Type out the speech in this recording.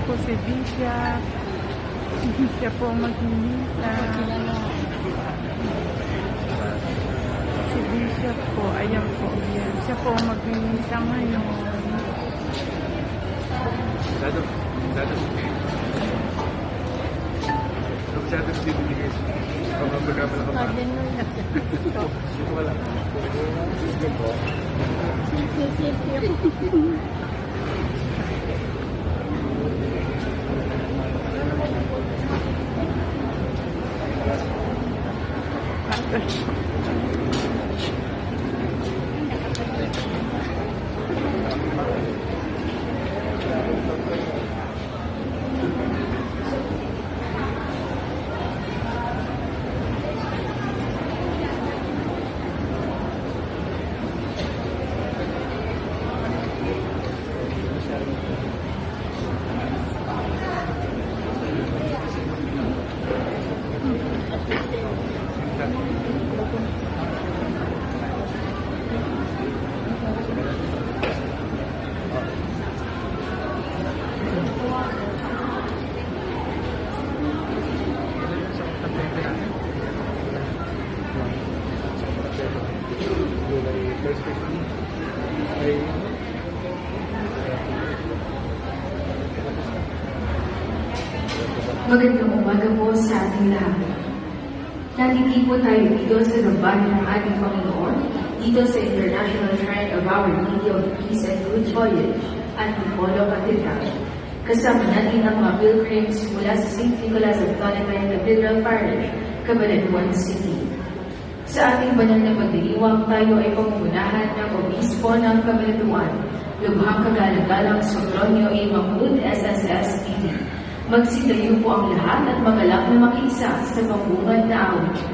po si Bishop. Siya po magmimisa. Si Bishop po, ayan po. Yan. Siya po magmimisa ngayon. Magandang umaga po sa ating lahat. Nandito tayo dito sa Ramban ng ating Panginoon, dito sa International Shrine of Our Lady of Peace and Good Voyage, Antipolo Cathedral. Kasama natin ang mga pilgrims mula sa St. Nicholas of Tolentine Cathedral Parish, Cabanatuan City. Sa ating banal na pagdiriwang, tayo ay pangungunahan ng Obispo ng Cabanatuan, Lubhang Kagalang-galang Sopronio A. Mahmud, SSS, PD. Magsitayo po ang lahat at magalak na makiisa sa pambungad na awit.